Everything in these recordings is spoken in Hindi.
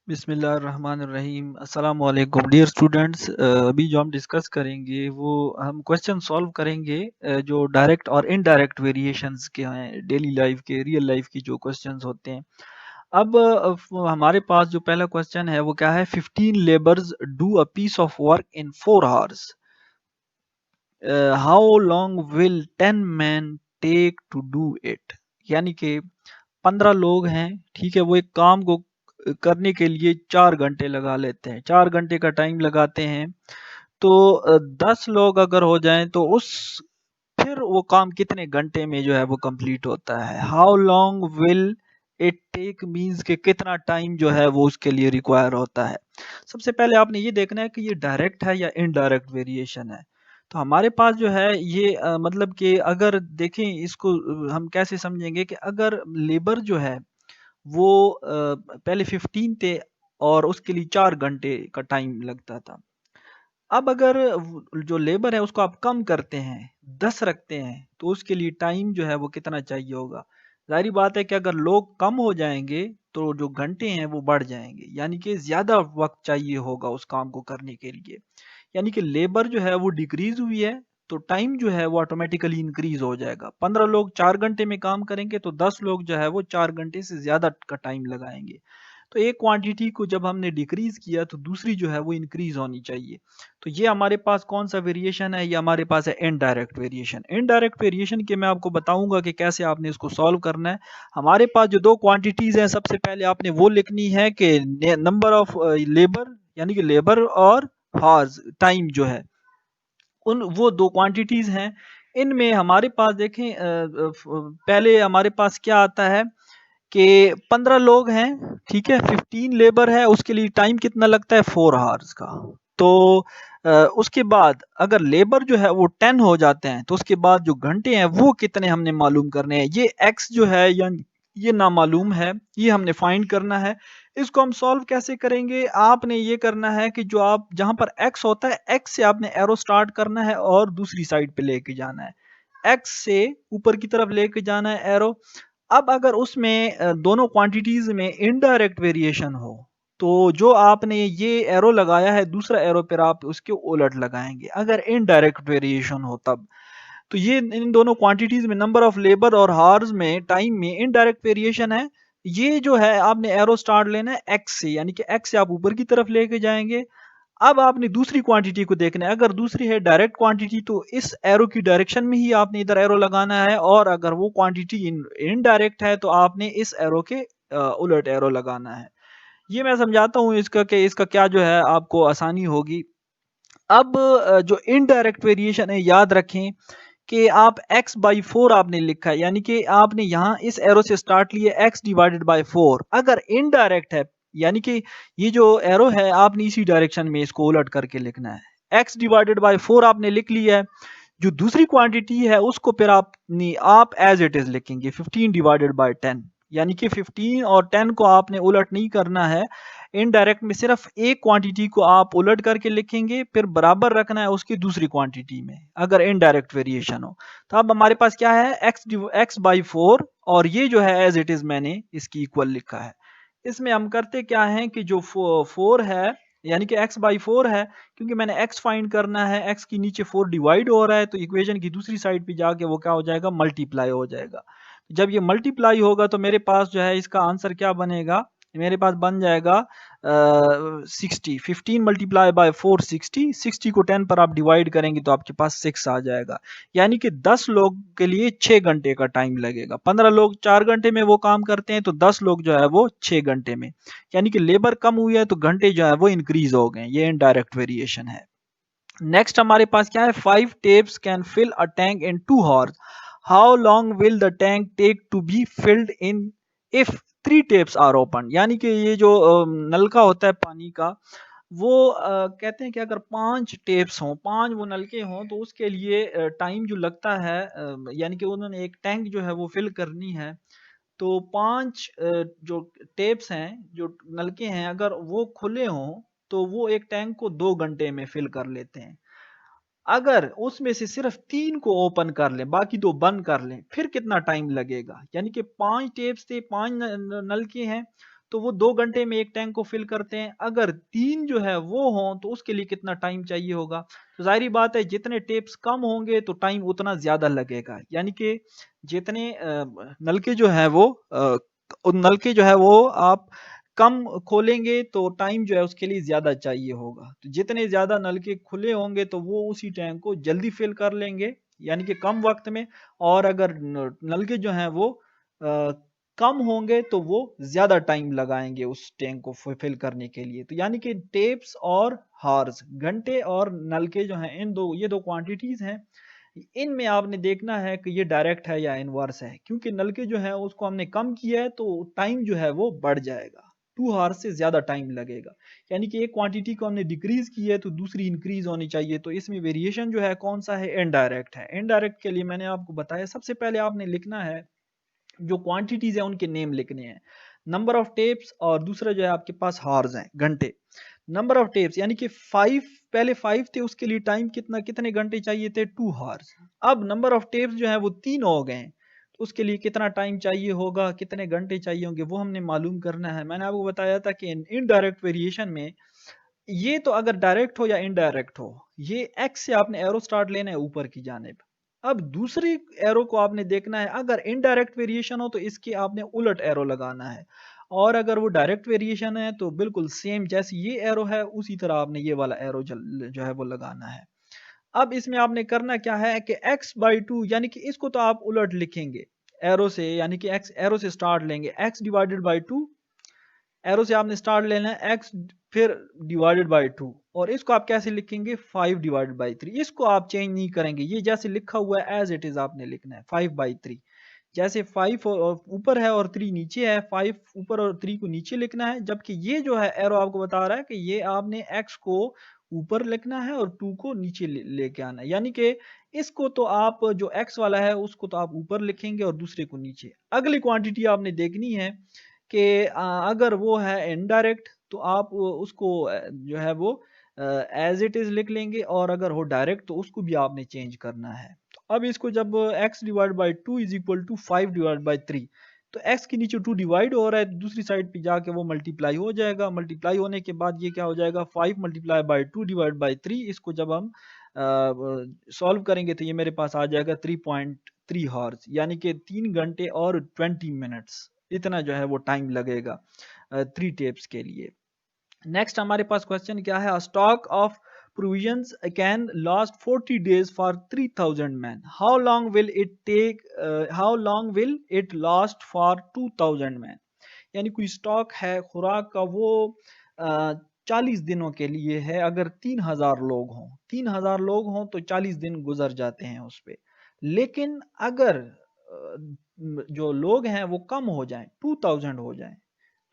बिस्मिल्लाहिर्रहमानिर्रहीम अस्सलाम वालेकुम डियर स्टूडेंट्स। अभी जो हम डिस्कस करेंगे वो हम क्वेश्चन सॉल्व करेंगे जो डायरेक्ट और इनडायरेक्ट वेरिएशंस के हैं डेली लाइफ के रियल लाइफ की जो क्वेश्चंस होते हैं। अब हमारे पास जो पहला क्वेश्चन है वो क्या है 15 labours do a piece of work in 4 hours. How long will 10 man take to do it. यानी कि 15 लोग हैं, ठीक है, वो एक काम को करने के लिए 4 घंटे लगा लेते हैं, 4 घंटे का टाइम लगाते हैं। तो 10 लोग अगर हो जाएं तो उस फिर वो काम कितने घंटे में जो है वो कंप्लीट होता है। How long will it take means के कितना टाइम जो है वो उसके लिए रिक्वायर होता है। सबसे पहले आपने ये देखना है कि ये डायरेक्ट है या इनडायरेक्ट वेरिएशन है। तो हमारे पास जो है ये मतलब कि अगर देखें इसको हम कैसे समझेंगे कि अगर लेबर जो है वो पहले 15 थे और उसके लिए 4 घंटे का टाइम लगता था। अब अगर जो लेबर है उसको आप कम करते हैं, 10 रखते हैं, तो उसके लिए टाइम जो है वो कितना चाहिए होगा। जाहिर बात है कि अगर लोग कम हो जाएंगे तो जो घंटे हैं वो बढ़ जाएंगे, यानी कि ज़्यादा वक्त चाहिए होगा उस काम को करने के लिए। यानी कि लेबर जो है वो डिक्रीज हुई है तो टाइम जो है वो ऑटोमेटिकली इंक्रीज हो जाएगा। 15 लोग 4 घंटे में काम करेंगे तो 10 लोग जो है वो 4 घंटे से ज़्यादा का टाइम लगाएंगे। तो एक क्वांटिटी को जब हमने डिक्रीज किया तो दूसरी जो है वो इंक्रीज होनी चाहिए। तो ये हमारे पास कौन सा वेरिएशन है, ये हमारे पास है इनडायरेक्ट वेरिएशन। इनडायरेक्ट वेरिएशन के मैं आपको बताऊंगा कि कैसे आपने इसको सॉल्व करना है। हमारे पास जो दो क्वांटिटीज हैं, सबसे पहले आपने वो लिखनी है कि नंबर ऑफ लेबर, यानी कि लेबर और हार्स टाइम जो है, उन वो दो क्वांटिटीज हैं। इनमें हमारे पास देखें पहले हमारे पास क्या आता है कि 15 लोग हैं, ठीक है, 15 लेबर है, उसके लिए टाइम कितना लगता है 4 आवर्स का। तो उसके बाद अगर लेबर जो है वो 10 हो जाते हैं तो उसके बाद जो घंटे हैं वो कितने हमने मालूम करने हैं। ये एक्स जो है या ये नामालूम है, ये हमने फाइंड करना है। इसको हम सॉल्व कैसे करेंगे, आपने ये करना है कि जो आप जहां पर एक्स होता है, एक्स से आपने एरो स्टार्ट करना है और दूसरी साइड पे लेके जाना है। एक्स से ऊपर की तरफ लेके जाना है एरो। अब अगर उसमें दोनों क्वांटिटीज में इनडायरेक्ट वेरिएशन हो तो जो आपने ये एरो लगाया है दूसरा एरो पर आप उसके उलट लगाएंगे। अगर इनडायरेक्ट वेरिएशन हो तब तो ये इन दोनों क्वांटिटीज में नंबर ऑफ लेबर और हार्स में टाइम में इनडायरेक्ट वेरिएशन है। ये जो है आपने एरो स्टार्ट लेना है एक्स से, यानी कि एक्स से आप ऊपर की तरफ लेके जाएंगे। अब आपने दूसरी क्वांटिटी को देखना है, अगर दूसरी है डायरेक्ट क्वांटिटी तो इस एरो की डायरेक्शन में ही आपने इधर एरो लगाना है, और अगर वो क्वांटिटी इनडायरेक्ट है तो आपने इस एरो के उलट एरो लगाना है। ये मैं समझाता हूँ इसका कि इसका क्या जो है आपको आसानी होगी। अब जो इनडायरेक्ट वेरिएशन है याद रखें कि आप x बाई 4 आपने लिखा है, यानी कि आपने यहाँ इस एरो से स्टार्ट लिया x डिवाइडेड बाई 4। अगर इनडायरेक्ट है यानी कि ये जो एरो है आपने इसी डायरेक्शन में इसको उलट करके लिखना है। x डिवाइडेड बाई 4 आपने लिख लिया है। जो दूसरी क्वांटिटी है उसको फिर आप एज इट इज लिखेंगे 15 डिवाइडेड बाई 10, यानी कि 15 और 10 को आपने उलट नहीं करना है। इनडायरेक्ट में सिर्फ एक क्वांटिटी को आप उलट करके लिखेंगे, फिर बराबर रखना है उसकी दूसरी क्वांटिटी में अगर इनडायरेक्ट वेरिएशन हो। तो अब हमारे पास क्या है एक्स बाई 4, और ये जो है एज इट इज मैंने इसकी इक्वल लिखा है। इसमें हम करते क्या हैं कि जो 4 है, यानी कि x बाई 4 है, क्योंकि मैंने x फाइंड करना है, x की नीचे 4 डिवाइड हो रहा है तो इक्वेशन की दूसरी साइड पे जाके वो क्या हो जाएगा, मल्टीप्लाई हो जाएगा। जब ये मल्टीप्लाई होगा तो मेरे पास जो है इसका आंसर क्या बनेगा, मेरे पास बन जाएगा 60। 15 मल्टीप्लाई बाय 4 60, 60 को 10 पर आप डिवाइड करेंगे तो आपके पास 6 आ जाएगा। यानी कि 10 लोग के लिए 6 घंटे का टाइम लगेगा। 15 लोग 4 घंटे में वो काम करते हैं तो 10 लोग जो है वो 6 घंटे में, यानी कि लेबर कम हुई है तो घंटे जो है वो इंक्रीज हो गए। ये इनडायरेक्ट वेरिएशन है। नेक्स्ट हमारे पास क्या है, 5 taps can fill a tank in 2 hours. How long will the tank take to be filled in if 3 taps are open. यानी कि ये जो नलका होता है पानी का, वो कहते हैं कि अगर 5 टेप्स हों, 5 वो नलके हों तो उसके लिए टाइम जो लगता है, यानी कि उन्होंने एक टैंक जो है वो फिल करनी है। तो 5 जो टेप्स हैं, जो नलके हैं, अगर वो खुले हों तो वो एक टैंक को 2 घंटे में फिल कर लेते हैं। अगर उसमें से सिर्फ 3 को ओपन कर लें, बाकी 2 बंद कर लें, फिर कितना टाइम लगेगा। यानी कि 5 टेप्स थे, 5 नलके हैं, तो वो 2 घंटे में एक टैंक को फिल करते हैं। अगर 3 जो है वो हों तो उसके लिए कितना टाइम चाहिए होगा? तो ज़ाहिर-सी बात है जितने टेप्स कम होंगे तो टाइम उतना ज़्यादा लगेगा। यानी कि जितने नलके जो हैं वो नलके जो है वो आप कम खोलेंगे तो टाइम जो है उसके लिए ज़्यादा चाहिए होगा। तो जितने ज़्यादा नलके खुले होंगे तो वो उसी टैंक को जल्दी फिल कर लेंगे, यानी कि कम वक़्त में। और अगर नलके जो हैं वो अ, कम होंगे तो वो ज़्यादा टाइम लगाएँगे उस टैंक को फिल करने के लिए। तो यानी कि टेप्स और हॉर्स, घंटे और नलके जो हैं ये 2 क्वांटिटीज़ हैं। इनमें आपने देखना है कि ये डायरेक्ट है या इनवर्स है, क्योंकि नलके जो है उसको हमने कम किया है तो टाइम जो है वो बढ़ जाएगा, 2 हार्स से ज़्यादा टाइम लगेगा। यानी कि एक क्वांटिटी को हमने डिक्रीज की है तो दूसरी इंक्रीज होनी चाहिए। तो इसमें वेरिएशन जो है कौन सा है? इनडायरेक्ट है। इनडायरेक्ट के लिए मैंने आपको बताया, सबसे पहले आपने लिखना है जो क्वांटिटीज है उनके नेम लिखने हैं, नंबर ऑफ टेप्स, और दूसरा जो है आपके पास हार्स हैं, घंटे। नंबर ऑफ टेप्स यानी कि 5, पहले 5 थे, उसके लिए टाइम कितने घंटे चाहिए थे? 2 हार्स। अब नंबर ऑफ टेप्स जो है वो 3 हो गए हैं, तो उसके लिए कितना टाइम चाहिए होगा, कितने घंटे चाहिए होंगे, वो हमने मालूम करना है। मैंने आपको बताया था कि इनडायरेक्ट वेरिएशन में ये तो अगर डायरेक्ट हो या इनडायरेक्ट हो, ये एक्स से आपने एरो स्टार्ट लेना है ऊपर की जानिब। अब दूसरी एरो को आपने देखना है, अगर इनडायरेक्ट वेरिएशन हो तो इसके आपने उलट एरो लगाना है, और अगर वो डायरेक्ट वेरिएशन है तो बिल्कुल सेम जैसे ये एरो है उसी तरह आपने ये वाला एरो जो है वो लगाना है। अब इसमें आपने करना क्या है कि x/2, यानी कि इसको तो आप उलट लिखेंगे एरो से, यानी कि x एरो से स्टार्ट लेंगे, x डिवाइडेड बाई 2, एरो से आपने स्टार्ट लेना है x फिर डिवाइडेड बाई 2, और इसको आप कैसे लिखेंगे? 5 डिवाइडेड बाई 3। इसको आप चेंज नहीं करेंगे, ये जैसे लिखा हुआ है एज इट इज आपने लिखना है, 5/3। जैसे 5 ऊपर है और 3 नीचे है, 5 ऊपर और 3 को नीचे लिखना है, जबकि ये जो है एरो आपको बता रहा है कि ये आपने x को ऊपर लिखना है और 2 को नीचे लेके आना है। यानी कि इसको तो आप जो x वाला है उसको तो आप ऊपर लिखेंगे और दूसरे को नीचे। अगली क्वांटिटी आपने देखनी है कि अगर वो है इनडायरेक्ट तो आप उसको जो है वो एज इट इज लिख लेंगे, और अगर हो डायरेक्ट तो उसको भी आपने चेंज करना है। तो अब इसको जब x divide by 2 is equal to 5 divide by 3, तो x के नीचे 2 डिवाइड हो रहा है, दूसरी साइड पे जाके वो मल्टीप्लाई हो जाएगा। मल्टीप्लाई होने के बाद ये क्या हो जाएगा? 5 मल्टीप्लाई बाई 2 डिवाइड बाई 3। इसको जब हम सॉल्व करेंगे तो ये मेरे पास आ जाएगा 3.3 हॉर्स, यानी कि 3 घंटे और 20 मिनट्स, इतना जो है वो टाइम लगेगा 3 टेप्स के लिए। नेक्स्ट हमारे पास क्वेश्चन क्या है? Stock of provisions can last 40 days for 3000 man, how long will it take, how long will it last for 2000 man. यानी कोई स्टॉक है खुराक का, वो 40 दिनों के लिए है। अगर 3000 लोग हों, 3000 लोग हों तो 40 दिन गुजर जाते हैं उस पे। लेकिन अगर जो लोग हैं वो कम हो जाएं, 2000 हो जाएं,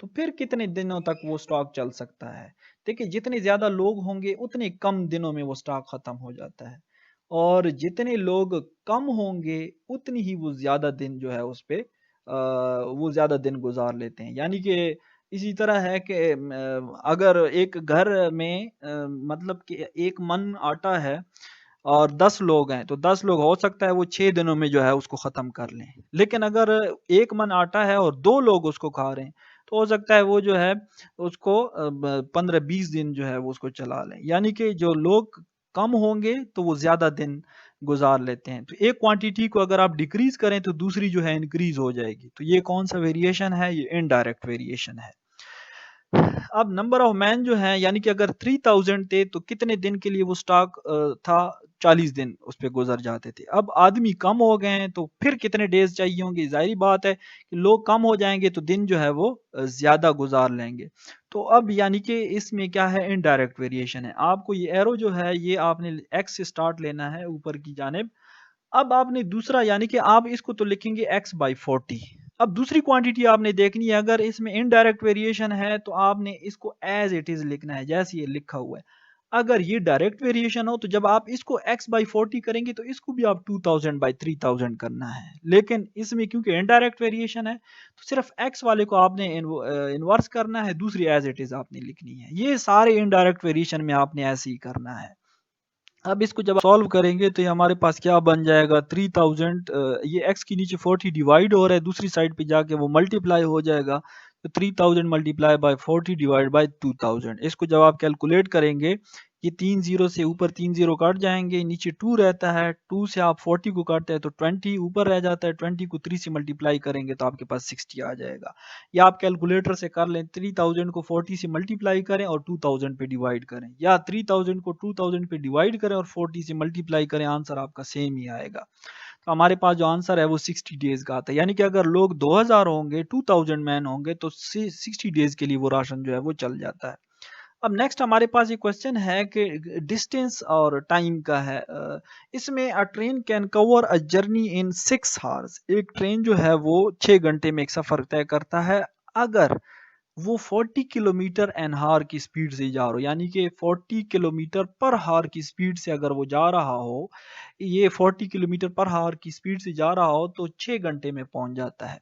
तो फिर कितने दिनों तक वो स्टॉक चल सकता है? देखिए, जितने ज़्यादा लोग होंगे उतने कम दिनों में वो स्टॉक ख़त्म हो जाता है, और जितने लोग कम होंगे उतनी ही वो ज़्यादा दिन जो है उस पे वो ज़्यादा दिन गुजार लेते हैं। यानी कि इसी तरह है कि अगर एक घर में मतलब कि 1 मन आटा है और 10 लोग हैं, तो 10 लोग हो सकता है वो 6 दिनों में जो है उसको ख़त्म कर लें। लेकिन अगर 1 मन आटा है और 2 लोग उसको खा रहे हैं, तो हो सकता है वो जो है उसको 15-20 दिन जो है वो उसको चला लें। यानी कि जो लोग कम होंगे तो वो ज़्यादा दिन गुजार लेते हैं। तो एक क्वांटिटी को अगर आप डिक्रीज करें तो दूसरी जो है इंक्रीज हो जाएगी। तो ये कौन सा वेरिएशन है? ये इनडायरेक्ट वेरिएशन है। अब नंबर ऑफ मैन जो है, यानी कि अगर 3000 थे तो कितने दिन के लिए वो स्टॉक था? 40 दिन उस पे गुजर जाते थे। अब आदमी कम हो गए हैं तो फिर कितने डेज चाहिए होंगे? जाहिर बात है कि लोग कम हो जाएंगे तो दिन जो है वो ज्यादा गुजार लेंगे। तो अब यानी कि इसमें क्या है? इनडायरेक्ट वेरिएशन है। आपको ये एरो जो है ये आपने एक्स से स्टार्ट लेना है ऊपर की जानिब। अब आपने दूसरा, यानी कि आप इसको तो लिखेंगे x/40। अब दूसरी क्वांटिटी आपने देखनी है, अगर इसमें इनडायरेक्ट वेरिएशन है तो आपने इसको एज इट इज लिखना है, जैसे ये लिखा हुआ है। अगर ये डायरेक्ट वेरिएशन हो तो जब आप इसको x/40 करेंगे तो इसको भी आप 2000/3000 करना है। लेकिन इसमें क्योंकि इनडायरेक्ट वेरिएशन है तो सिर्फ x वाले को आपने इन्वर्स करना है, दूसरी एज इट इज आपने लिखनी है। ये सारे इनडायरेक्ट वेरिएशन में आपने ऐसे ही करना है। अब इसको जब सॉल्व करेंगे तो ये हमारे पास क्या बन जाएगा? 3000, ये x के नीचे 40 डिवाइड हो रहा है, दूसरी साइड पे जाके वो मल्टीप्लाई हो जाएगा। तो 3000 मल्टीप्लाई बाय 40 डिवाइड बाय 2000। इसको जब आप कैलकुलेट करेंगे, ये 3 जीरो से ऊपर 3 जीरो कट जाएंगे, नीचे 2 रहता है, 2 से आप 40 को काटते हैं तो 20 ऊपर रह जाता है, 20 को 3 से मल्टीप्लाई करेंगे तो आपके पास 60 आ जाएगा। या आप कैलकुलेटर से कर लें, 3000 को 40 से मल्टीप्लाई करें और 2000 पे डिवाइड करें, या 3000 को 2000 पे डिवाइड करें और 40 से मल्टीप्लाई करें, आंसर आपका सेम ही आएगा। तो हमारे पास जो आंसर है वो 60 डेज का आता है। यानी कि अगर लोग 2000 होंगे, 2000 मैन होंगे, तो 60 डेज के लिए वो राशन जो है वो चल जाता है। अब नेक्स्ट हमारे पास ये क्वेश्चन है कि डिस्टेंस और टाइम का है। इसमें अ train can cover a journey in 6 hours. एक ट्रेन जो है वो 6 घंटे में एक सफर तय करता है, अगर वो 40 किलोमीटर एन हार की स्पीड से जा रहा हो। यानी कि 40 किलोमीटर पर हार की स्पीड से अगर वो जा रहा हो, ये 40 किलोमीटर पर हार की स्पीड से जा रहा हो तो 6 घंटे में पहुंच जाता है।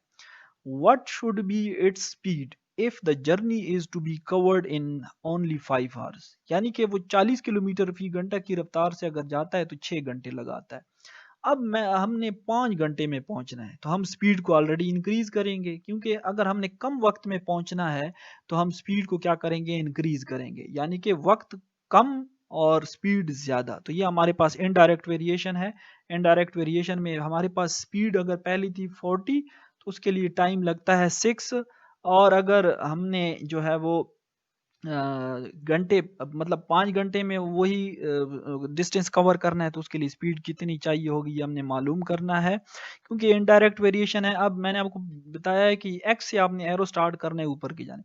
What should be its speed if the journey is to be covered in only 5 hours? यानी कि वो 40 किलोमीटर फी घंटा की रफ्तार से अगर जाता है तो 6 घंटे लगाता है। अब मैं हमने 5 घंटे में पहुंचना है तो हम स्पीड को ऑलरेडी इंक्रीज करेंगे, क्योंकि अगर हमने कम वक्त में पहुंचना है तो हम स्पीड को क्या करेंगे, इंक्रीज करेंगे। यानी कि वक्त कम और स्पीड ज़्यादा, तो ये हमारे पास इनडायरेक्ट वेरिएशन है। इनडायरेक्ट वेरिएशन में हमारे पास स्पीड अगर पहली थी 40 तो उसके लिए टाइम लगता है 6, और अगर हमने जो है वो घंटे मतलब 5 घंटे में वही डिस्टेंस कवर करना है तो उसके लिए स्पीड कितनी चाहिए होगी ये हमने मालूम करना है, क्योंकि इनडायरेक्ट वेरिएशन है। अब मैंने आपको बताया है कि एक्स से आपने एरो स्टार्ट करना है ऊपर की जाने।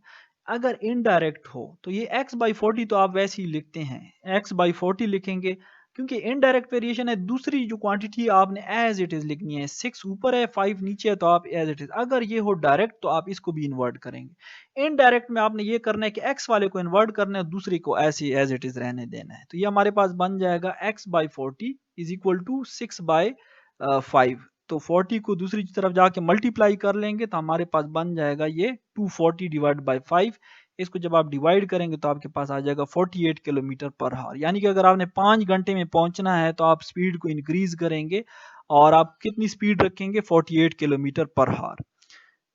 अगर इनडायरेक्ट हो तो ये एक्स बाई 40 तो आप वैसे ही लिखते हैं, एक्स बाई 40 लिखेंगे, क्योंकि इनडायरेक्ट वेरिएशन है। दूसरी जो क्वांटिटी आपने एज इट इज लिखनी है, 6 ऊपर है 5 नीचे है तो आप एज इट इज। अगर ये हो डायरेक्ट तो आप इसको भी इन्वर्ट करेंगे। इनडायरेक्ट में आपने ये करना है कि एक्स वाले को इन्वर्ट करना है, दूसरे को ऐसे एज इट इज रहने देना है। तो ये हमारे पास बन जाएगा x by 40 is equal to 6 by 5। तो 40 को दूसरी तरफ जाके मल्टीप्लाई कर लेंगे तो हमारे पास बन जाएगा ये 240 डिवाइड बाई 5। इसको जब आप डिवाइड करेंगे तो आपके पास आ जाएगा 48 किलोमीटर पर हावर। यानी कि अगर आपने 5 घंटे में पहुंचना है तो आप स्पीड को इंक्रीज करेंगे और आप कितनी स्पीड रखेंगे, 48 किलोमीटर पर हावर।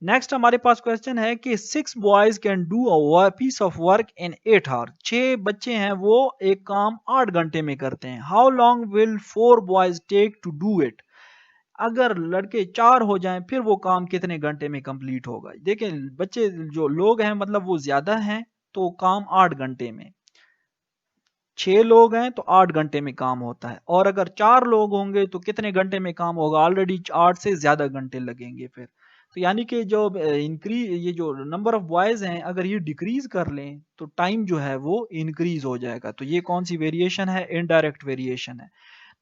नेक्स्ट हमारे पास क्वेश्चन है कि 6 boys can do a piece of work in 8 hour. 6 बच्चे हैं वो एक काम 8 घंटे में करते हैं। How long will 4 boys take to do it. अगर लड़के 4 हो जाएं फिर वो काम कितने घंटे में कंप्लीट होगा। देखिए बच्चे जो लोग हैं मतलब वो ज्यादा हैं तो काम 8 घंटे में, 6 लोग हैं तो 8 घंटे में काम होता है, और अगर 4 लोग होंगे तो कितने घंटे में काम होगा, ऑलरेडी 8 से ज्यादा घंटे लगेंगे फिर। तो यानी कि जो इंक्रीज ये जो नंबर ऑफ बॉयज हैं अगर ये डिक्रीज कर लें तो टाइम जो है वो इंक्रीज हो जाएगा। तो ये कौन सी वेरिएशन है, इनडायरेक्ट वेरिएशन है।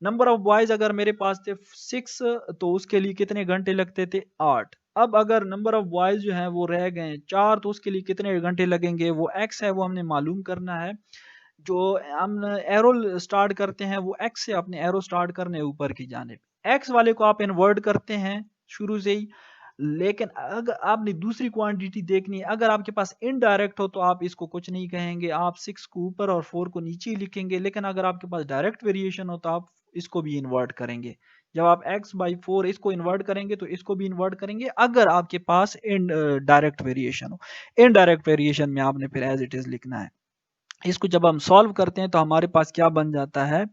नंबर ऑफ बॉयज अगर मेरे पास थे 6 तो उसके लिए कितने घंटे लगते थे, 8। अब अगर नंबर ऑफ बॉयज जो है वो रह गए 4 तो उसके लिए कितने घंटे लगेंगे, वो एक्स है वो हमने मालूम करना है। जो हम एरो स्टार्ट करते हैं वो एक्स से अपने एरो स्टार्ट करने ऊपर की जानिब। एक्स वाले को आप इन्वर्ट करते हैं शुरू से ही, लेकिन अगर आपने दूसरी क्वांटिटी देखनी है, अगर आपके पास इनडायरेक्ट हो तो आप इसको कुछ नहीं कहेंगे, आप 6 को ऊपर और 4 को नीचे ही लिखेंगे। लेकिन अगर आपके पास डायरेक्ट वेरिएशन हो तो आप इसको भी इन्वर्ट करेंगे। जब आप x बाई 4 इसको इन्वर्ट करेंगे तो इसको भी इन्वर्ट करेंगे, अगर आपके पास इन डायरेक्ट वेरिएशन हो। इनडायरेक्ट वेरिएशन में आपने फिर एज इट इज लिखना है। इसको जब हम सॉल्व करते हैं तो हमारे पास क्या बन जाता है,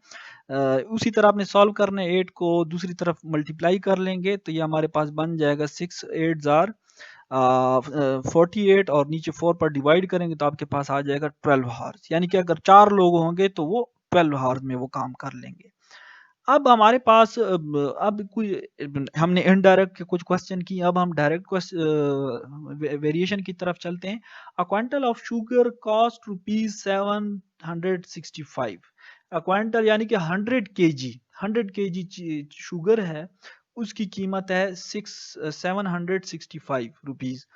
उसी तरह आपने सॉल्व करना है, 8 को दूसरी तरफ मल्टीप्लाई कर लेंगे तो ये हमारे पास बन जाएगा 6 8 जार 48, और नीचे 4 पर डिवाइड करेंगे तो आपके पास आ जाएगा 12 हावर्स। यानी कि अगर 4 लोग होंगे तो वो 12 हावर्स में वो काम कर लेंगे। अब हमारे पास अब कोई हमने इनडायरेक्ट के कुछ क्वेश्चन की, अब हम डायरेक्ट वेरिएशन की तरफ चलते हैं। A quintal of sugar cost rupees 765। A quintal यानी कि 100 केजी शुगर है, उसकी कीमत है 765 rupees.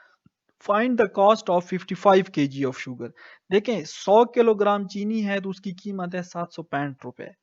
Find the cost of 55 KG of sugar. देखें 100 किलोग्राम चीनी है तो उसकी कीमत है 765 रुपए।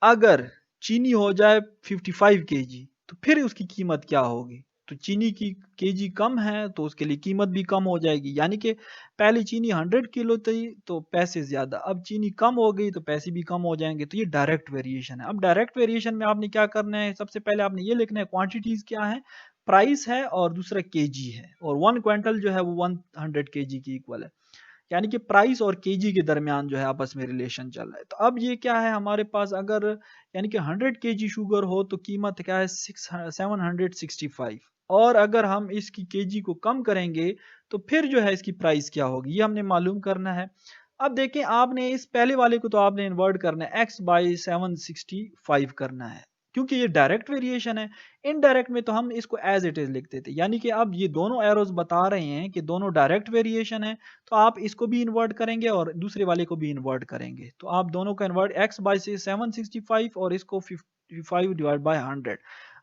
अगर चीनी हो जाए 55 केजी तो फिर उसकी कीमत क्या होगी। तो चीनी की केजी कम है तो उसके लिए कीमत भी कम हो जाएगी। यानी कि पहले चीनी 100 किलो थी तो पैसे ज्यादा, अब चीनी कम हो गई तो पैसे भी कम हो जाएंगे। तो ये डायरेक्ट वेरिएशन है। अब डायरेक्ट वेरिएशन में आपने क्या करना है, सबसे पहले आपने ये लिखना है क्वांटिटीज क्या है, प्राइस है और दूसरा केजी है, और 1 क्विंटल जो है वो 100 केजी की इक्वल है। यानी कि प्राइस और केजी के दरमियान जो है आपस में रिलेशन चल रहा है। तो अब ये क्या है हमारे पास, अगर यानी कि 100 केजी शुगर हो तो कीमत क्या है 765, और अगर हम इसकी केजी को कम करेंगे तो फिर जो है इसकी प्राइस क्या होगी, ये हमने मालूम करना है। अब देखें, आपने इस पहले वाले को तो आपने इन्वर्ट करना है, x बाई 765 करना है, क्योंकि ये डायरेक्ट वेरिएशन है। इनडायरेक्ट में तो हम इसको एज इट इज लिख देते, यानी कि अब ये दोनों एरोज बता रहे हैं कि दोनों डायरेक्ट वेरिएशन है, तो आप इसको भी इन्वर्ट करेंगे और दूसरे वाले को भी इन्वर्ट करेंगे। तो आप दोनों का इन्वर्ट x बाई 765 और इसको 55 डिवाइड बाई 100।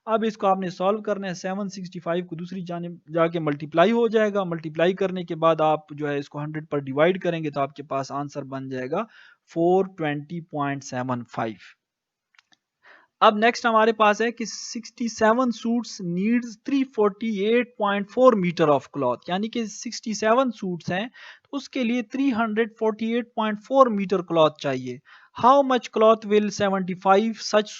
अब इसको आपने सॉल्व करना है, 765 को दूसरी जानिब जाके मल्टीप्लाई हो जाएगा, मल्टीप्लाई करने के बाद आप जो है इसको 100 पर डिवाइड करेंगे तो आपके पास आंसर बन जाएगा 420.75। अब नेक्स्ट हमारे पास है कि 67 suits needs 348.4 metre of cloth, यानी कि 67 सूट्स हैं तो उसके लिए 348.4 मीटर क्लॉथ चाहिए। How much cloth will 75 such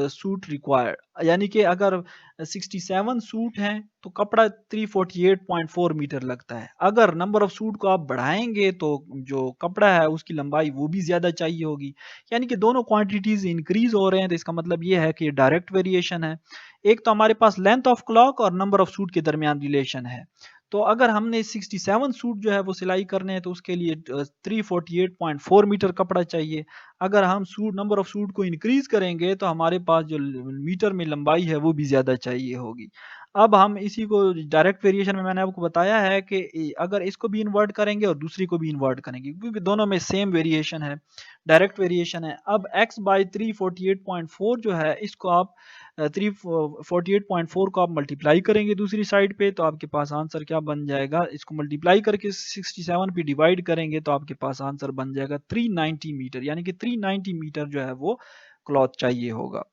suit required, यानी कि अगर 67 सूट हैं तो कपड़ा 348.4 मीटर लगता है। अगर नंबर ऑफ सूट को आप बढ़ाएंगे तो जो कपड़ा है उसकी लंबाई वो भी ज़्यादा चाहिए होगी, यानी कि दोनों क्वांटिटीज इंक्रीज हो रहे हैं। तो इसका मतलब ये है कि डायरेक्ट वेरिएशन है। एक तो हमारे पास लेंथ ऑफ क्लॉक और नंबर ऑफ सूट के दरमियान रिलेशन है। तो अगर हमने 67 सूट जो है वो सिलाई करने हैं तो उसके लिए 348.4 मीटर कपड़ा चाहिए। अगर हम सूट नंबर ऑफ सूट को इंक्रीज करेंगे तो हमारे पास जो मीटर में लंबाई है वो भी ज़्यादा चाहिए होगी। अब हम इसी को डायरेक्ट वेरिएशन में मैंने आपको बताया है कि अगर इसको भी इन्वर्ट करेंगे और दूसरी को भी इन्वर्ट करेंगे, क्योंकि दोनों में सेम वेरिएशन है, डायरेक्ट वेरिएशन है। अब x बाई 348.4 जो है इसको आप 348.4 को आप मल्टीप्लाई करेंगे दूसरी साइड पे तो आपके पास आंसर क्या बन जाएगा, इसको मल्टीप्लाई करके 67 पे डिवाइड करेंगे तो आपके पास आंसर बन जाएगा 390 मीटर, यानी कि 390 मीटर जो है वो क्लॉथ चाहिए होगा।